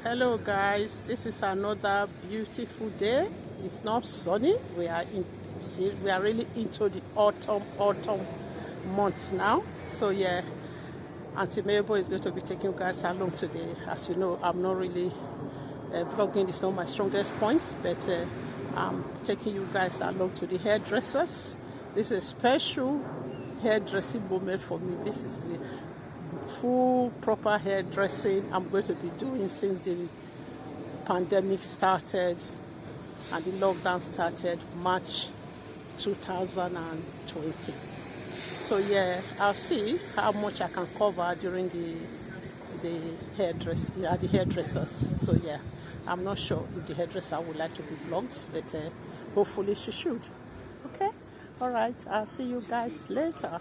Hello guys, this is another beautiful day. It's not sunny. We are really into the autumn months now. So yeah, Auntie Mabel is going to be taking you guys along today. As you know, I'm not really vlogging is not my strongest point, but I'm taking you guys along to the hairdressers. This is a special hairdressing moment for me. This is the full proper hairdressing I'm going to be doing since the pandemic started and the lockdown started March 2020. So yeah, I'll see how much I can cover during the hairdressers. So yeah, I'm not sure if the hairdresser would like to be vlogged, but hopefully she should. Okay, all right, I'll see you guys later.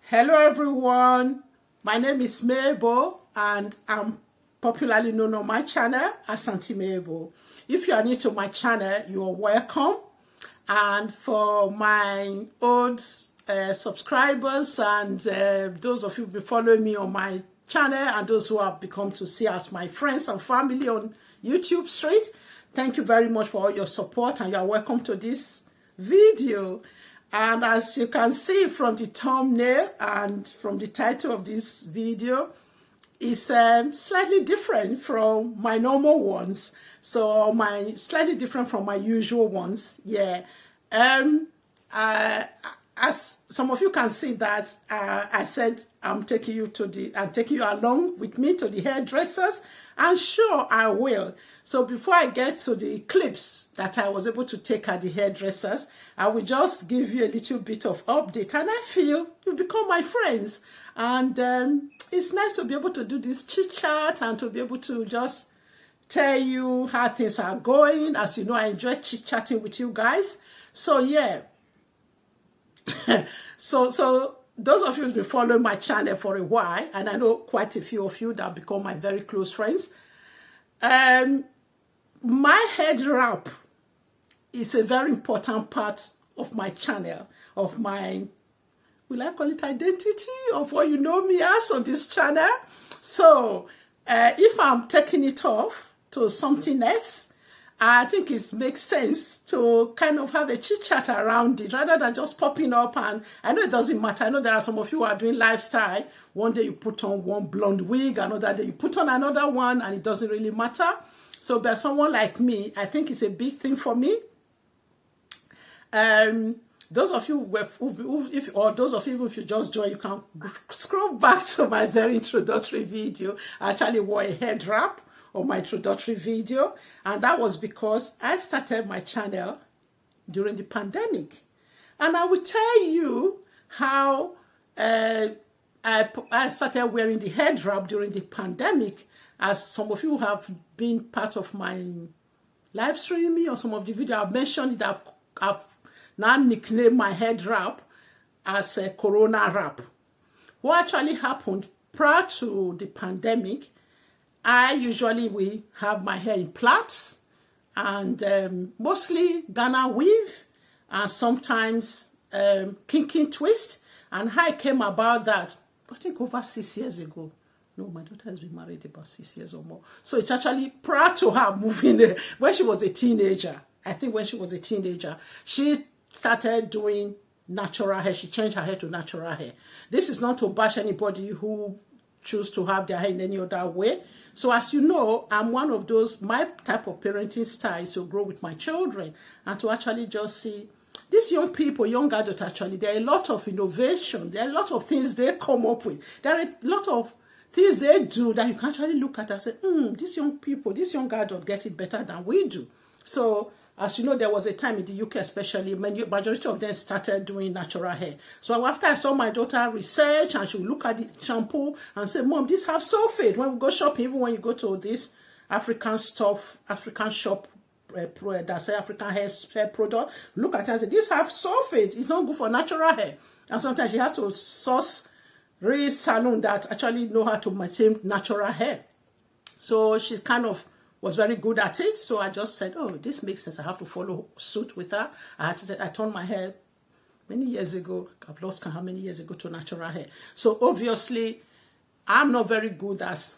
Hello everyone, my name is Mabel and I'm popularly known on my channel as Auntie Mabel. If you are new to my channel, you are welcome. And for my old subscribers and those of you who have been following me on my channel and those who have become to see as my friends and family on YouTube Street, thank you very much for all your support and you are welcome to this video. And as you can see from the thumbnail and from the title of this video, it's slightly different from my normal ones. So slightly different from my usual ones. Yeah. As some of you can see that I said I'm taking you along with me to the hairdressers, and sure I will. So before I get to the clips that I was able to take at the hairdressers, I will just give you a little bit of update, and I feel you become my friends, and it's nice to be able to do this chit chat and to be able to just tell you how things are going. As you know, I enjoy chit chatting with you guys. So yeah. so those of you who've been following my channel for a while, and I know quite a few of you that have become my very close friends, my head wrap is a very important part of my channel, of my, will I call it identity, of what you know me as on this channel. So if I'm taking it off to something else, I think it makes sense to kind of have a chit chat around it rather than just popping up. And I know it doesn't matter. I know there are some of you who are doing lifestyle. One day you put on one blonde wig, another day you put on another one, and it doesn't really matter. So, but someone like me, I think it's a big thing for me. Those of you if you just joined, you can scroll back to my very introductory video. I actually wore a head wrap on my introductory video, and that was because I started my channel during the pandemic. And I will tell you how I started wearing the head wrap during the pandemic, as some of you have been part of my live streaming or some of the video I've mentioned it. I've now nicknamed my head wrap as a corona wrap. What actually happened prior to the pandemic, I usually will have my hair in plaits and mostly Ghana weave and sometimes kinky twist. And how I came about that, I think over 6 years ago. No, my daughter has been married about 6 years or more. So it's actually prior to her moving, when she was a teenager. I think when she was a teenager, she started doing natural hair. She changed her hair to natural hair. This is not to bash anybody who choose to have their hair in any other way. So as you know, I'm one of those, my type of parenting style is to grow with my children and to actually just see these young people, young adults actually, there are a lot of innovation. There are a lot of things they come up with. There are a lot of things they do that you can actually look at and say, these young people, these young adults get it better than we do. So as you know, there was a time in the UK especially, majority of them started doing natural hair. So after I saw my daughter research and she would look at the shampoo and say, Mom, this has sulfate. When we go shopping, even when you go to this African shop that say African hair product, look at it and say, this have sulfate. It's not good for natural hair. And sometimes you have to source real salon that actually know how to maintain natural hair. So she's kind of was very good at it. So I just said, oh, this makes sense. I have to follow suit with her. I turned my hair many years ago. I've lost count how many years ago to natural hair. So obviously, I'm not very good as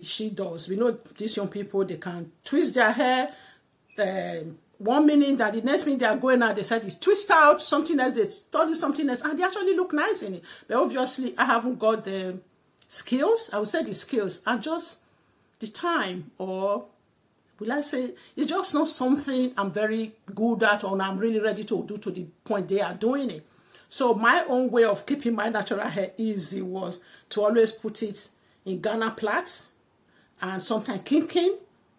she does. We know these young people, they can twist their hair. One minute, that the next minute they are going out, they said it's twist out, something else, they told you something else, and they actually look nice in it. But obviously, I haven't got the skills. I would say the skills and just the time, or will I say, it's just not something I'm very good at or I'm really ready to do to the point they are doing it. So my own way of keeping my natural hair easy was to always put it in Ghana plaits and sometimes kinking,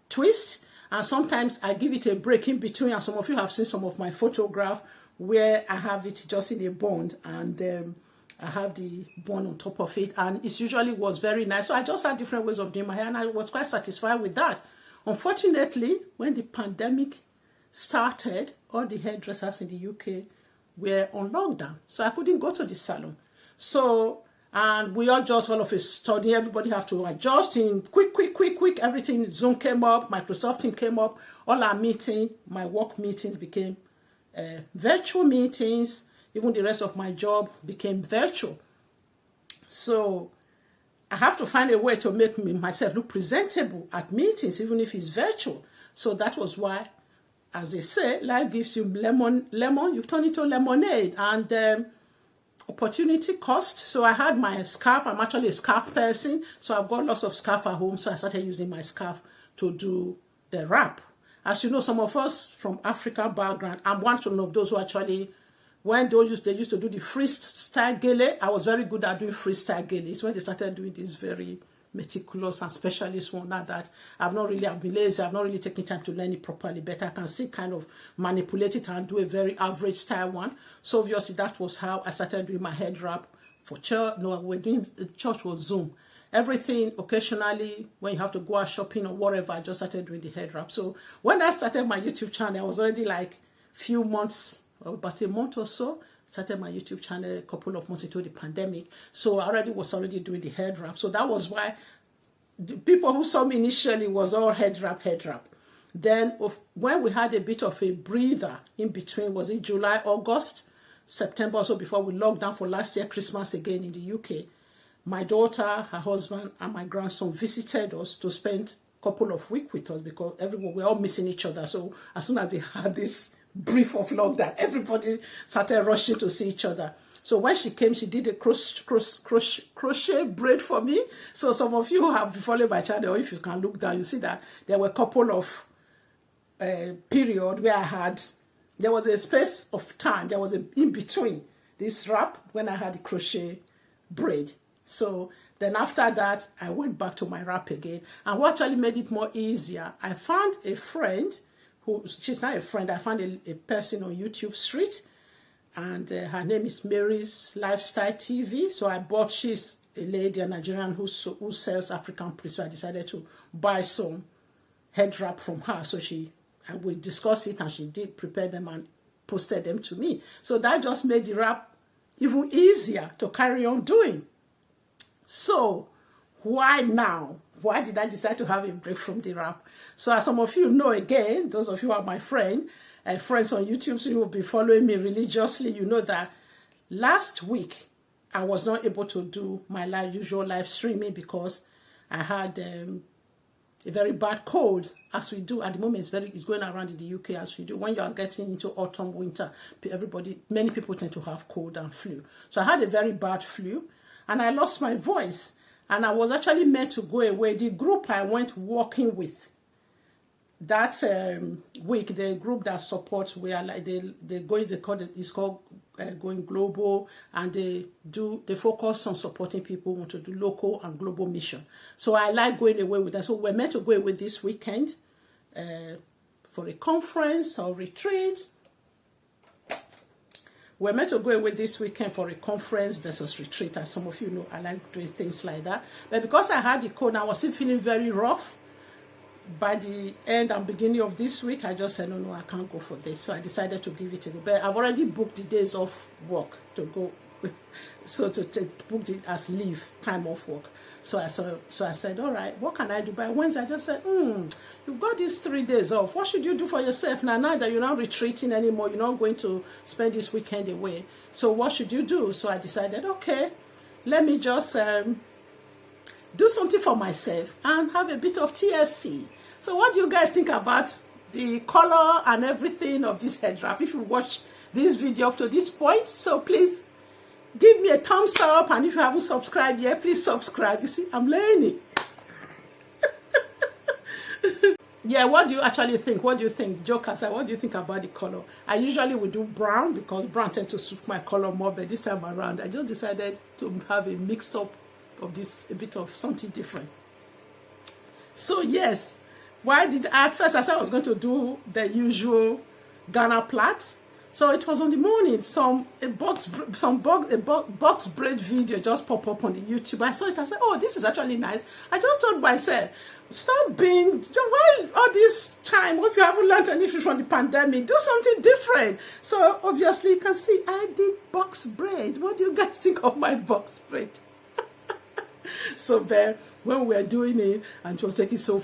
twist, and sometimes I give it a break in between. And some of you have seen some of my photograph where I have it just in a bond, and I have the bond on top of it, and it usually was very nice. So I just had different ways of doing my hair, and I was quite satisfied with that. Unfortunately, when the pandemic started, all the hairdressers in the UK were on lockdown, so I couldn't go to the salon. So, and we all of a study, everybody have to adjust in quick. Everything, Zoom came up, Microsoft Teams came up, all our meetings, my work meetings became virtual meetings. Even the rest of my job became virtual. So I have to find a way to make myself look presentable at meetings, even if it's virtual. So that was why, as they say, life gives you lemon, you turn it to lemonade, and opportunity cost. So I had my scarf. I'm actually a scarf person, so I've got lots of scarf at home. So I started using my scarf to do the wrap. As you know, some of us from African background, I'm one of those who actually, when they used to do the freestyle gele, I was very good at doing freestyle gele. It's when they started doing this very meticulous and specialist one. Now that I've been lazy, I've not really taken time to learn it properly, but I can still kind of manipulate it and do a very average style one. So obviously that was how I started doing my head wrap for church. No, we're doing the church was Zoom. Everything occasionally when you have to go out shopping or whatever, I just started doing the head wrap. So when I started my YouTube channel, I was already like few months, about a month or so, started my YouTube channel a couple of months into the pandemic. So I was already doing the head wrap. So that was why the people who saw me initially was all head wrap. Then when we had a bit of a breather in between, was it July, August, September, also before we locked down for last year, Christmas again in the UK, my daughter, her husband, and my grandson visited us to spend a couple of weeks with us because everyone, we're all missing each other. So as soon as they had this brief of lockdown, everybody started rushing to see each other. So when she came, she did a crochet braid for me. So some of you who have followed my channel, if you can look down, you see that there were a couple of period where there was a space of time, there was in between this wrap when I had the crochet braid. So then after that, I went back to my wrap again. And what actually made it more easier, I found a friend she's not a friend. I found a person on YouTube Street, and her name is Mary's Lifestyle TV. So she's a lady, a Nigerian who sells African prints. So I decided to buy some head wrap from her. So we discussed it, and she did prepare them and posted them to me. So that just made the wrap even easier to carry on doing. So why now? Why did I decide to have a break from the wrap? So as some of you know, again, those of you who are my friends on YouTube, so you will be following me religiously, you know that last week I was not able to do my usual live streaming because I had a very bad cold, as we do at the moment. It's going around in the UK as we do. When you are getting into autumn, winter, many people tend to have cold and flu. So I had a very bad flu, and I lost my voice. And I was actually meant to go away. The group I went walking with that week, the group that supports, it's called Going Global, and they focus on supporting people who want to do local and global mission. So I like going away with that. So we're meant to go away this weekend for a conference or retreat. We're meant to go away this weekend for a conference versus retreat. As some of you know, I like doing things like that. But because I had the cold, I was still feeling very rough. By the end and beginning of this week, I just said, no, I can't go for this. So I decided to give it a go. But I've already booked the days off work to go so to book it as leave, time off work. So I said, all right, what can I do? By Wednesday, I just said, you've got these 3 days off. What should you do for yourself now? Now that you're not retreating anymore, you're not going to spend this weekend away. So what should you do? So I decided, okay, let me just do something for myself and have a bit of TLC. So what do you guys think about the color and everything of this head wrap? If you watch this video up to this point, so please give me a thumbs up, and if you haven't subscribed yet, please subscribe. You see, I'm learning. Yeah, what do you actually think? What do you think, jokers? What do you think about the color? I usually would do brown because brown tends to suit my color more, but this time around, I just decided to have a mixed up of this, a bit of something different. So yes, why did at first I said I was going to do the usual Ghana plait? So it was on the morning, a box braid video just popped up on the YouTube. I saw it, I said, oh, this is actually nice. I just told myself, stop being, why all this time, if you haven't learned anything from the pandemic, do something different. So obviously you can see I did box braid. What do you guys think of my box braid? So then, when we were doing it, and it was taking so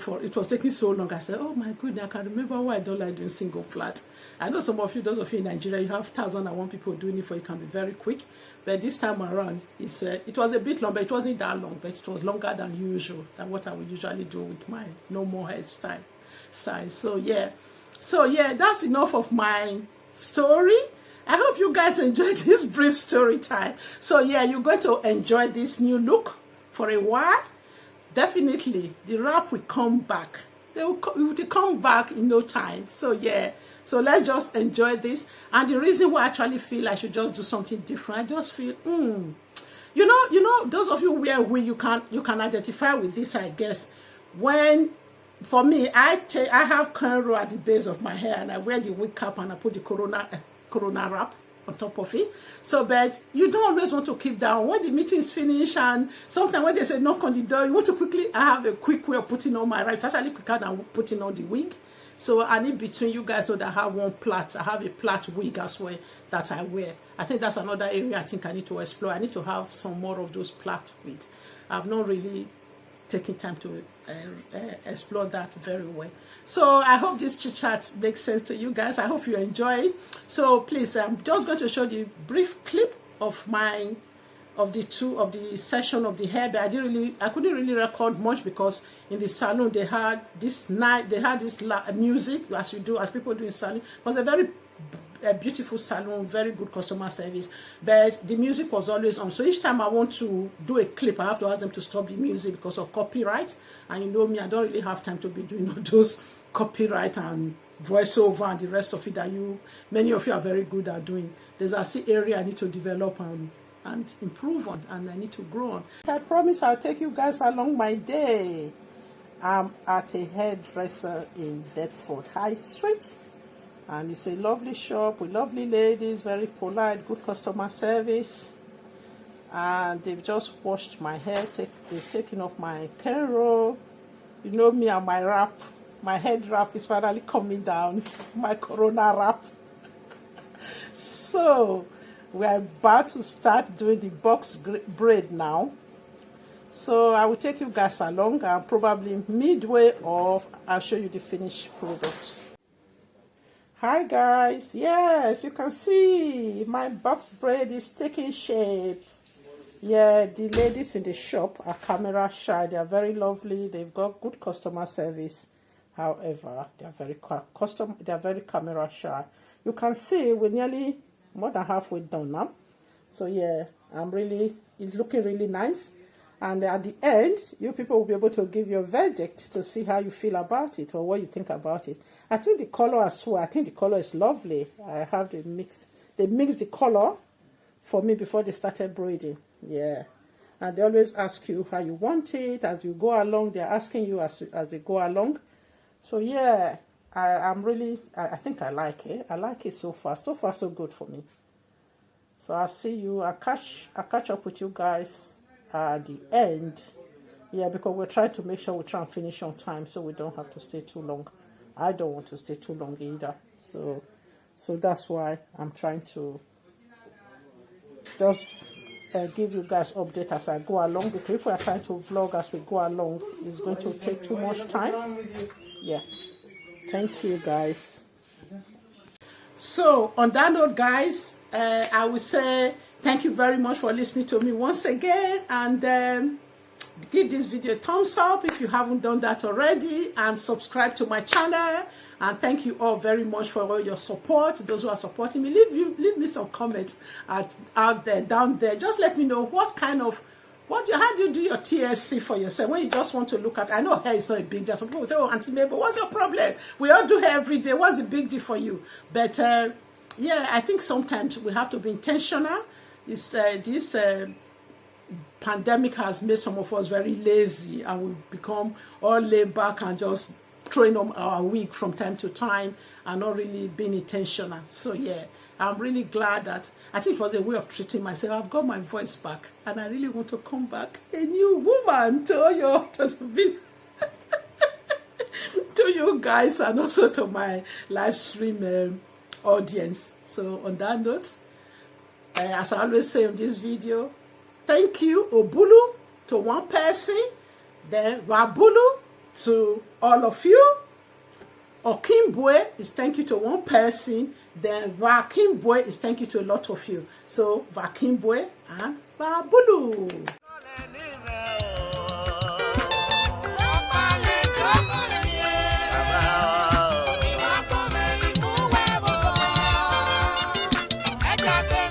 long, I said, oh my goodness, I can remember why I don't like doing single plait. I know some of you, those of you in Nigeria, you have 1,001 people doing it for it, can be very quick. But this time around, it was a bit long, but it wasn't that long, but it was longer than usual, than what I would usually do with my no more hairstyle size. So yeah, that's enough of my story. I hope you guys enjoyed this brief story time. So yeah, you're going to enjoy this new look for a while. Definitely the wrap will come back. They will come back in no time. So yeah, so let's just enjoy this. And the reason why I actually feel I should just do something different, I just feel you know those of you wear wig, you can identify with this, I guess. When for me, I have cornrow at the base of my hair, and I wear the wig cap, and I put the corona wrap on top of it. So, but you don't always want to keep down when the meeting is finished, and sometimes when they say knock on the door, you want to quickly. I have a quick way of putting on my wrap. It's actually quicker than putting on the wig. So, and in between, you guys know that I have one plait. I have a plait wig as well that I wear. I think that's another area I think I need to explore. I need to have some more of those plait wigs. I've not really taking time to explore that very well. So I hope this chit chat makes sense to you guys. I hope you enjoy it. So please, I'm just going to show the brief clip of the session of the hair, but I couldn't really record much because in the salon they had this music as people do in salon. It was a very beautiful salon, very good customer service, but the music was always on. So each time I want to do a clip, I have to ask them to stop the music because of copyright. And you know me, I don't really have time to be doing all those copyright and voiceover and the rest of it that many of you are very good at doing. There's a area I need to develop and improve on, and I need to grow on. I promise I'll take you guys along my day. I'm at a hairdresser in Deptford High Street. And it's a lovely shop with lovely ladies, very polite, good customer service. And they've just washed my hair. They've taken off my cornrow. You know me and my wrap. My head wrap is finally coming down. My corona wrap. So we're about to start doing the box braid now. So I will take you guys along, and probably midway of I'll show you the finished product. Hi guys, yes, you can see my box braid is taking shape. Yeah, the ladies in the shop are camera shy. They are very lovely. They've got good customer service. However, they are very camera shy. You can see we're nearly more than halfway done now. So yeah, it's looking really nice. And at the end, you people will be able to give your verdict to see how you feel about it or what you think about it. I think the color as well. I think the color is lovely. I have the mix. They mixed the color for me before they started braiding. Yeah. And they always ask you how you want it. As you go along, they're asking you as they go along. So yeah, I think I like it. I like it so far. So far, so good for me. So I'll see you. I'll catch up with you guys at the end. Yeah, because we're trying to make sure we try and finish on time so we don't have to stay too long. I don't want to stay too long either. So that's why I'm trying to just give you guys update as I go along, because if we are trying to vlog as we go along, it's going to take too much time. Yeah. Thank you, guys. So on that note, guys, I will say thank you very much for listening to me once again, and give this video a thumbs up if you haven't done that already, and subscribe to my channel. And thank you all very much for all your support. Those who are supporting me, leave me some comments out there, down there. Just let me know what kind of, how do you do your TSC for yourself when you just want to look at. I know hair is not a big deal. Some people say, oh, Auntie Mabel, what's your problem? We all do hair every day. What's the big deal for you? But yeah, I think sometimes we have to be intentional. This pandemic has made some of us very lazy, and we become all laid back and just throwing on our wig from time to time and not really being intentional. So yeah, I'm really glad that, I think it was a way of treating myself. I've got my voice back, and I really want to come back a new woman to you guys, and also to my live stream audience. So on that note, as I always say in this video, thank you, Obulu, to one person, then Wabulu to all of you. Okimbwe is thank you to one person, then Wakimbwe is thank you to a lot of you. So Wakimbwe and Wabulu. Ekpoma.